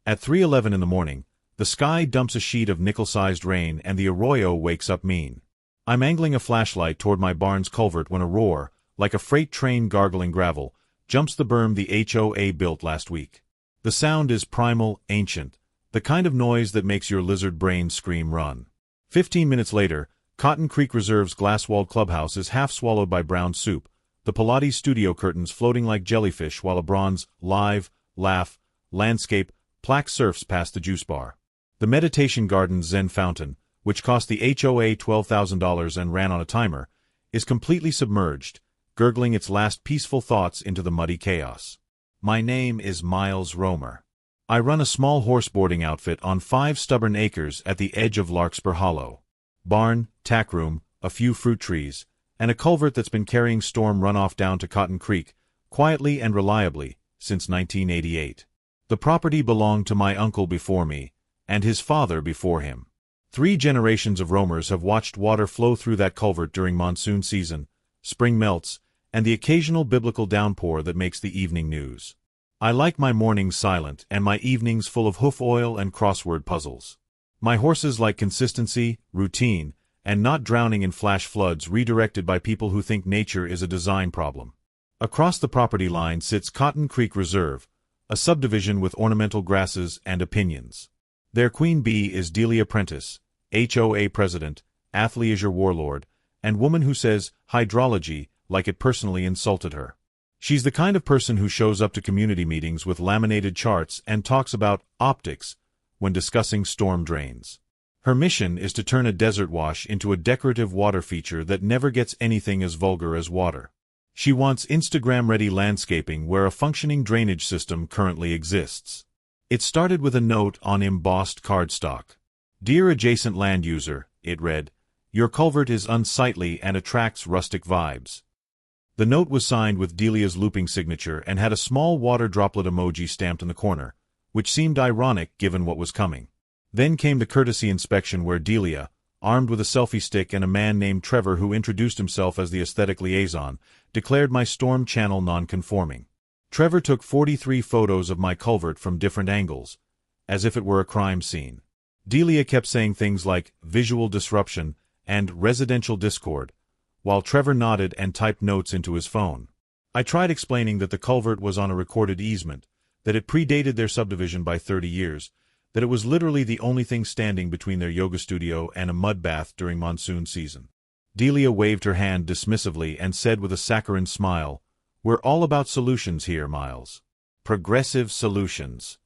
At 3:11 in the morning, the sky dumps a sheet of nickel-sized rain and the arroyo wakes up mean. I'm angling a flashlight toward my barn's culvert when a roar, like a freight train gargling gravel, jumps the berm the HOA built last week. The sound is primal, ancient, the kind of noise that makes your lizard brain scream run. 15 minutes later, Cotton Creek Reserve's glass-walled clubhouse is half swallowed by brown soup, the Pilates studio curtains floating like jellyfish while a bronze, live, laugh, landscape, plaque surfs past the juice bar. The meditation garden's Zen fountain, which cost the HOA $12,000 and ran on a timer, is completely submerged, gurgling its last peaceful thoughts into the muddy chaos. My name is Miles Romer. I run a small horseboarding outfit on 5 stubborn acres at the edge of Larkspur Hollow. Barn, tack room, a few fruit trees, and a culvert that's been carrying storm runoff down to Cotton Creek, quietly and reliably, since 1988. The property belonged to my uncle before me, and his father before him. 3 generations of roamers have watched water flow through that culvert during monsoon season, spring melts, and the occasional biblical downpour that makes the evening news. I like my mornings silent and my evenings full of hoof oil and crossword puzzles. My horses like consistency, routine, and not drowning in flash floods redirected by people who think nature is a design problem. Across the property line sits Cotton Creek Reserve, a subdivision with ornamental grasses and opinions. Their queen bee is Delia Prentice, HOA president, athleisure warlord, and woman who says hydrology like it personally insulted her. She's the kind of person who shows up to community meetings with laminated charts and talks about optics when discussing storm drains. Her mission is to turn a desert wash into a decorative water feature that never gets anything as vulgar as water. She wants Instagram-ready landscaping where a functioning drainage system currently exists. It started with a note on embossed cardstock. "Dear adjacent land user," it read, "your culvert is unsightly and attracts rustic vibes." The note was signed with Delia's looping signature and had a small water droplet emoji stamped in the corner, which seemed ironic given what was coming. Then came the courtesy inspection where Delia, armed with a selfie stick and a man named Trevor who introduced himself as the aesthetic liaison, declared my storm channel non-conforming. Trevor took 43 photos of my culvert from different angles, as if it were a crime scene. Delia kept saying things like visual disruption and residential discord, while Trevor nodded and typed notes into his phone. I tried explaining that the culvert was on a recorded easement, that it predated their subdivision by 30 years, that it was literally the only thing standing between their yoga studio and a mud bath during monsoon season. Delia waved her hand dismissively and said with a saccharine smile, "We're all about solutions here, Miles. Progressive solutions."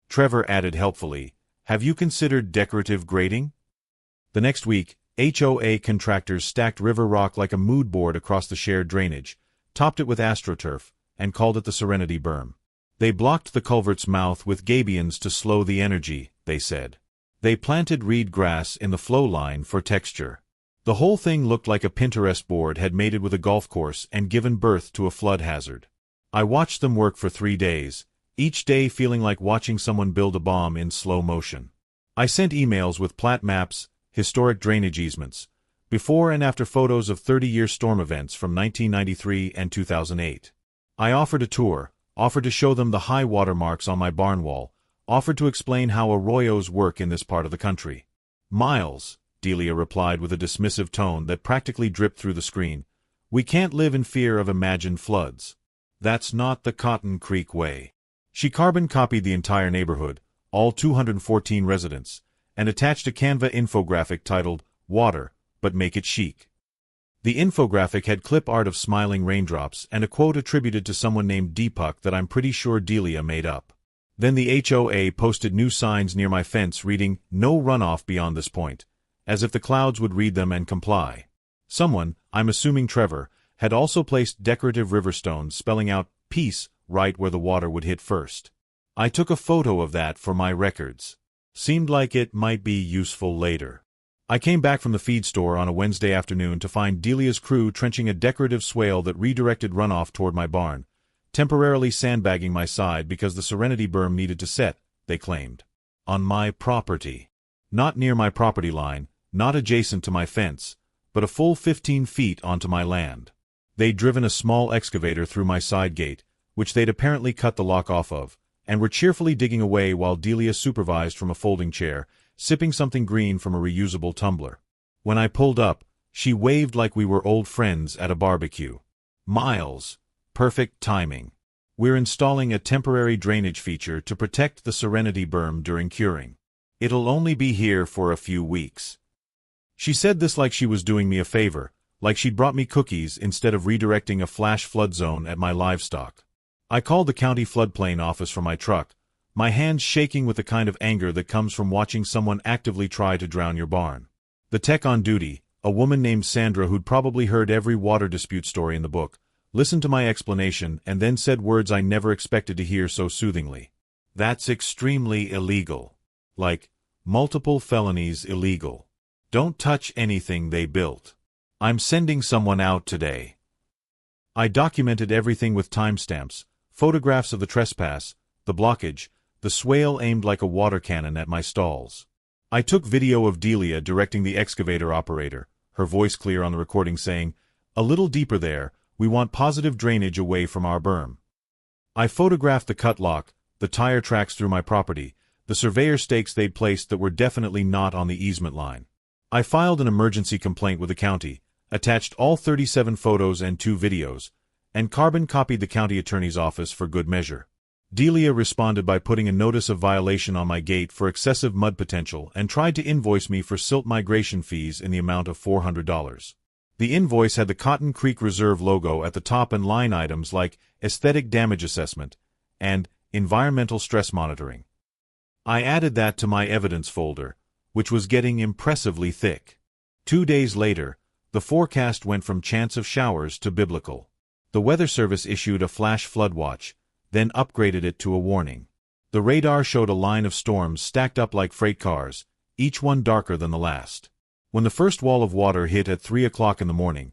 Trevor added helpfully, "Have you considered decorative grading?" The next week, HOA contractors stacked river rock like a mood board across the shared drainage, topped it with astroturf, and called it the Serenity Berm. They blocked the culvert's mouth with gabions to slow the energy, they said. They planted reed grass in the flow line for texture. The whole thing looked like a Pinterest board had mated with a golf course and given birth to a flood hazard. I watched them work for 3 days, each day feeling like watching someone build a bomb in slow motion. I sent emails with plat maps, historic drainage easements, before and after photos of 30-year storm events from 1993 and 2008. I offered a tour, offered to show them the high water marks on my barn wall, offered to explain how arroyos work in this part of the country. "Miles," Delia replied with a dismissive tone that practically dripped through the screen, "we can't live in fear of imagined floods. That's not the Cotton Creek way." She carbon copied the entire neighborhood, all 214 residents, and attached a Canva infographic titled, "Water, but make it chic." The infographic had clip art of smiling raindrops and a quote attributed to someone named Deepak that I'm pretty sure Delia made up. Then the HOA posted new signs near my fence reading, "No runoff beyond this point," as if the clouds would read them and comply. Someone, I'm assuming Trevor, had also placed decorative river stones spelling out "peace" right where the water would hit first. I took a photo of that for my records. Seemed like it might be useful later. I came back from the feed store on a Wednesday afternoon to find Delia's crew trenching a decorative swale that redirected runoff toward my barn, temporarily sandbagging my side because the Serenity berm needed to set, they claimed. On my property. Not near my property line, not adjacent to my fence, but a full 15 feet onto my land. They'd driven a small excavator through my side gate, which they'd apparently cut the lock off of, and were cheerfully digging away while Delia supervised from a folding chair, sipping something green from a reusable tumbler. When I pulled up, she waved like we were old friends at a barbecue. Miles. Perfect timing. We're installing a temporary drainage feature to protect the Serenity berm during curing. It'll only be here for a few weeks. She said this like she was doing me a favor, like she'd brought me cookies instead of redirecting a flash flood zone at my livestock. I called the county floodplain office from my truck, my hands shaking with the kind of anger that comes from watching someone actively try to drown your barn. The tech on duty, a woman named Sandra who'd probably heard every water dispute story in the book, listened to my explanation and then said words I never expected to hear so soothingly. That's extremely illegal. Like, multiple felonies illegal. Don't touch anything they built. I'm sending someone out today. I documented everything with timestamps, photographs of the trespass, the blockage, the swale aimed like a water cannon at my stalls. I took video of Delia directing the excavator operator, her voice clear on the recording saying, "A little deeper there, we want positive drainage away from our berm." I photographed the cut lock, the tire tracks through my property, the surveyor stakes they'd placed that were definitely not on the easement line. I filed an emergency complaint with the county, attached all 37 photos and 2 videos, and carbon copied the county attorney's office for good measure. Delia responded by putting a notice of violation on my gate for excessive mud potential and tried to invoice me for silt migration fees in the amount of $400. The invoice had the Cotton Creek Reserve logo at the top and line items like aesthetic damage assessment and environmental stress monitoring. I added that to my evidence folder, which was getting impressively thick. 2 days later, the forecast went from chance of showers to biblical. The Weather Service issued a flash flood watch, then upgraded it to a warning. The radar showed a line of storms stacked up like freight cars, each one darker than the last. When the first wall of water hit at 3 o'clock in the morning,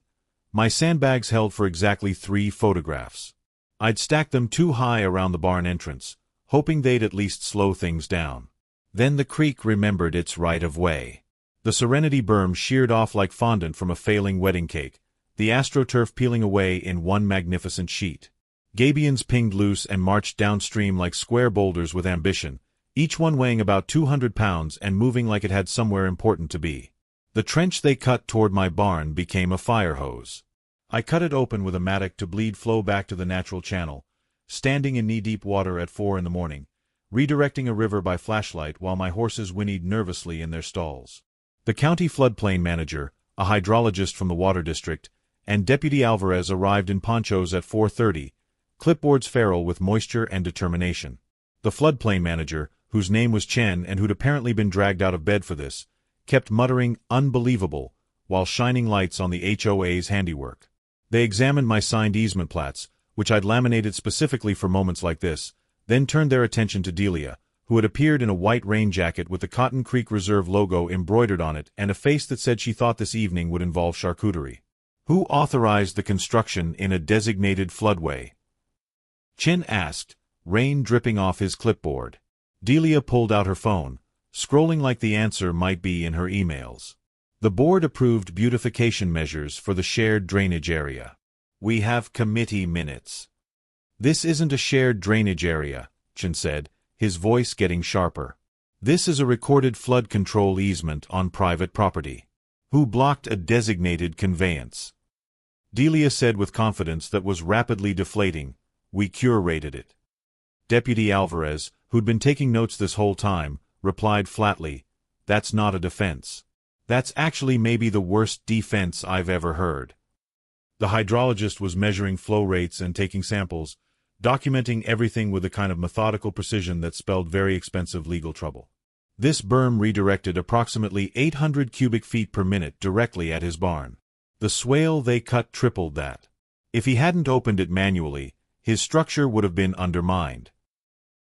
my sandbags held for exactly 3 photographs. I'd stacked them too high around the barn entrance, hoping they'd at least slow things down. Then the creek remembered its right-of-way. The Serenity berm sheared off like fondant from a failing wedding cake, the astroturf peeling away in one magnificent sheet. Gabions pinged loose and marched downstream like square boulders with ambition, each one weighing about 200 pounds and moving like it had somewhere important to be. The trench they cut toward my barn became a fire hose. I cut it open with a mattock to bleed flow back to the natural channel, standing in knee-deep water at 4 in the morning, redirecting a river by flashlight while my horses whinnied nervously in their stalls. The county floodplain manager, a hydrologist from the water district, and Deputy Alvarez arrived in ponchos at 4:30, clipboards feral with moisture and determination. The floodplain manager, whose name was Chen and who'd apparently been dragged out of bed for this, kept muttering "unbelievable" while shining lights on the HOA's handiwork. They examined my signed easement plats, which I'd laminated specifically for moments like this, then turned their attention to Delia, who had appeared in a white rain jacket with the Cotton Creek Reserve logo embroidered on it and a face that said she thought this evening would involve charcuterie. "Who authorized the construction in a designated floodway?" Chen asked, rain dripping off his clipboard. Delia pulled out her phone, scrolling like the answer might be in her emails. The board approved beautification measures for the shared drainage area. "We have committee minutes." "This isn't a shared drainage area," Chen said, his voice getting sharper. "This is a recorded flood control easement on private property." "Who blocked a designated conveyance?" Delia said with confidence that was rapidly deflating, "We curated it." Deputy Alvarez, who'd been taking notes this whole time, replied flatly, "That's not a defense. That's actually maybe the worst defense I've ever heard." The hydrologist was measuring flow rates and taking samples, documenting everything with a kind of methodical precision that spelled very expensive legal trouble. This berm redirected approximately 800 cubic feet per minute directly at his barn. The swale they cut tripled that. If he hadn't opened it manually, his structure would have been undermined.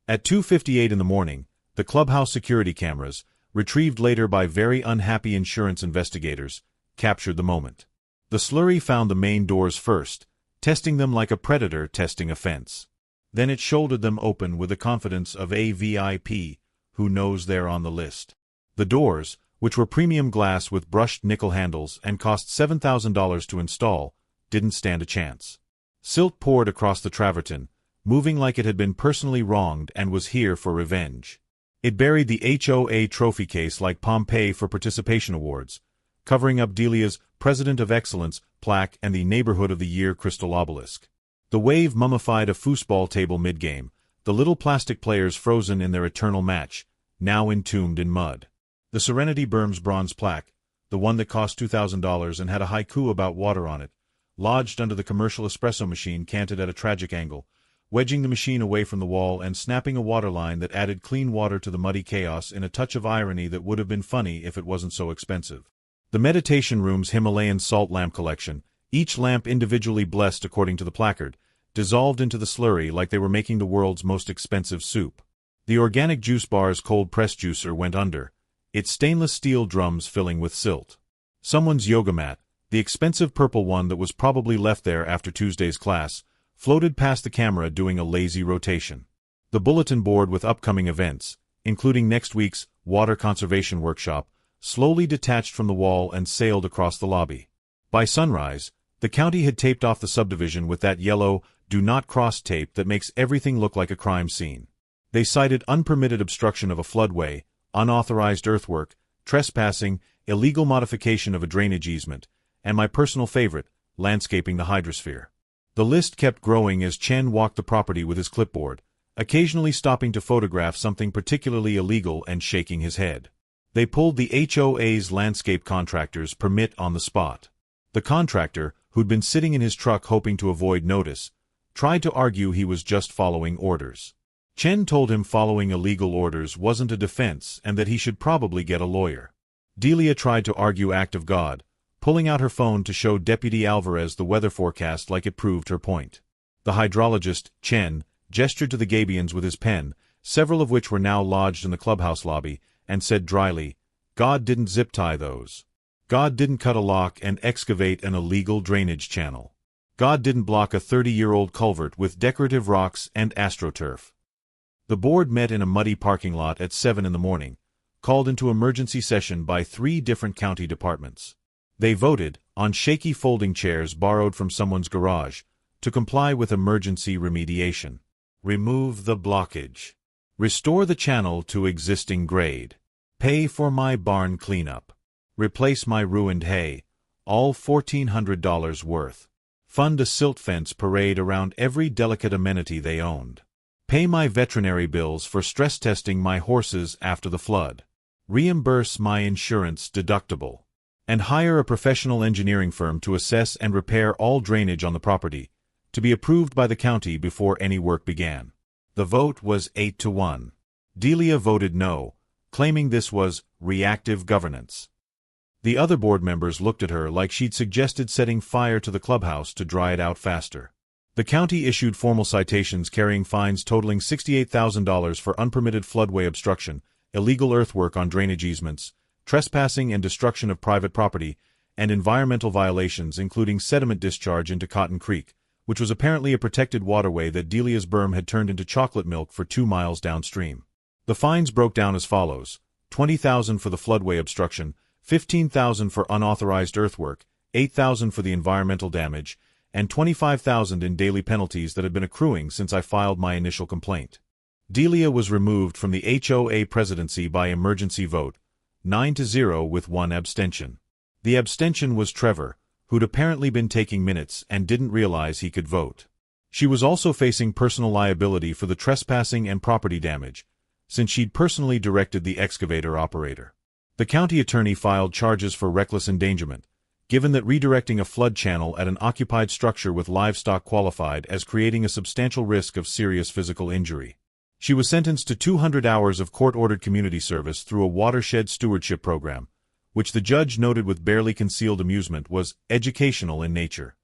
At 2:58 in the morning, the clubhouse security cameras, retrieved later by very unhappy insurance investigators, captured the moment. The slurry found the main doors first, testing them like a predator testing a fence. Then it shouldered them open with the confidence of a VIP who knows they're on the list. The doors, which were premium glass with brushed nickel handles and cost $7,000 to install, didn't stand a chance. Silt poured across the travertin, moving like it had been personally wronged and was here for revenge. It buried the HOA trophy case like Pompeii for participation awards, covering up Delia's President of Excellence plaque and the Neighborhood of the Year crystal obelisk. The wave mummified a foosball table mid-game, the little plastic players frozen in their eternal match, now entombed in mud. The Serenity Berm's bronze plaque, the one that cost $2,000 and had a haiku about water on it, lodged under the commercial espresso machine canted at a tragic angle, wedging the machine away from the wall and snapping a water line that added clean water to the muddy chaos in a touch of irony that would have been funny if it wasn't so expensive. The meditation room's Himalayan salt lamp collection, each lamp individually blessed according to the placard, dissolved into the slurry like they were making the world's most expensive soup. The organic juice bar's cold-press juicer went under, its stainless steel drums filling with silt. Someone's yoga mat, the expensive purple one that was probably left there after Tuesday's class, floated past the camera doing a lazy rotation. The bulletin board with upcoming events, including next week's water conservation workshop, slowly detached from the wall and sailed across the lobby. By sunrise, the county had taped off the subdivision with that yellow, do not cross tape that makes everything look like a crime scene. They cited unpermitted obstruction of a floodway, unauthorized earthwork, trespassing, illegal modification of a drainage easement, and my personal favorite, landscaping the hydrosphere. The list kept growing as Chen walked the property with his clipboard, occasionally stopping to photograph something particularly illegal and shaking his head. They pulled the HOA's landscape contractor's permit on the spot. The contractor, who'd been sitting in his truck hoping to avoid notice, tried to argue he was just following orders. Chen told him following illegal orders wasn't a defense and that he should probably get a lawyer. Delia tried to argue act of God, pulling out her phone to show Deputy Alvarez the weather forecast like it proved her point. The hydrologist, Chen, gestured to the gabions with his pen, several of which were now lodged in the clubhouse lobby, and said dryly, God didn't zip-tie those. God didn't cut a lock and excavate an illegal drainage channel. God didn't block a 30-year-old culvert with decorative rocks and astroturf. The board met in a muddy parking lot at 7 in the morning, called into emergency session by 3 different county departments. They voted, on shaky folding chairs borrowed from someone's garage, to comply with emergency remediation. Remove the blockage. Restore the channel to existing grade. Pay for my barn cleanup. Replace my ruined hay, all $1,400 worth. Fund a silt fence parade around every delicate amenity they owned. Pay my veterinary bills for stress testing my horses after the flood. Reimburse my insurance deductible. And hire a professional engineering firm to assess and repair all drainage on the property, to be approved by the county before any work began. The vote was 8-1. Delia voted no, claiming this was reactive governance. The other board members looked at her like she'd suggested setting fire to the clubhouse to dry it out faster. The county issued formal citations carrying fines totaling $68,000 for unpermitted floodway obstruction, illegal earthwork on drainage easements, trespassing and destruction of private property, and environmental violations including sediment discharge into Cotton Creek, which was apparently a protected waterway that Delia's berm had turned into chocolate milk for 2 miles downstream. The fines broke down as follows: $20,000 for the floodway obstruction, $15,000 for unauthorized earthwork, $8,000 for the environmental damage, and $25,000 in daily penalties that had been accruing since I filed my initial complaint. Delia was removed from the HOA presidency by emergency vote, 9-0 with 1 abstention. The abstention was Trevor, who'd apparently been taking minutes and didn't realize he could vote. She was also facing personal liability for the trespassing and property damage, since she'd personally directed the excavator operator. The county attorney filed charges for reckless endangerment, given that redirecting a flood channel at an occupied structure with livestock qualified as creating a substantial risk of serious physical injury. She was sentenced to 200 hours of court-ordered community service through a watershed stewardship program, which the judge noted with barely concealed amusement was educational in nature.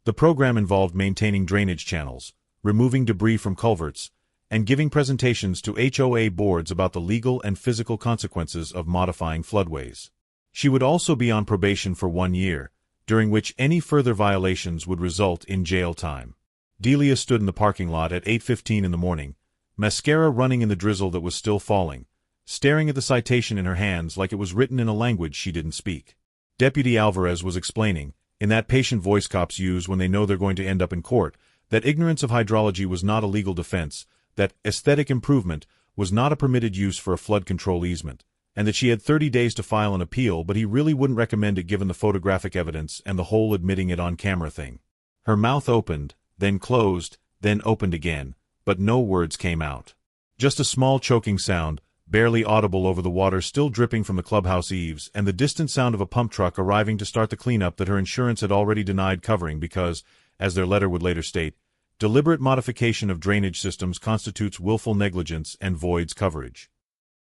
The program involved maintaining drainage channels, removing debris from culverts, and giving presentations to HOA boards about the legal and physical consequences of modifying floodways. She would also be on probation for 1 year, during which any further violations would result in jail time. Delia stood in the parking lot at 8:15 in the morning, mascara running in the drizzle that was still falling, staring at the citation in her hands like it was written in a language she didn't speak. Deputy Alvarez was explaining, in that patient voice cops use when they know they're going to end up in court, that ignorance of hydrology was not a legal defense, that aesthetic improvement was not a permitted use for a flood control easement, and that she had 30 days to file an appeal, but he really wouldn't recommend it given the photographic evidence and the whole admitting it on camera thing. Her mouth opened, then closed, then opened again, but no words came out. Just a small choking sound, barely audible over the water still dripping from the clubhouse eaves, and the distant sound of a pump truck arriving to start the cleanup that her insurance had already denied covering because, as their letter would later state, deliberate modification of drainage systems constitutes willful negligence and voids coverage.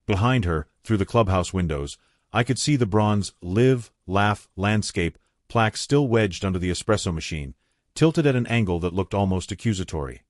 Behind her, through the clubhouse windows, I could see the bronze "Live, Laugh, Landscape" plaque still wedged under the espresso machine, tilted at an angle that looked almost accusatory.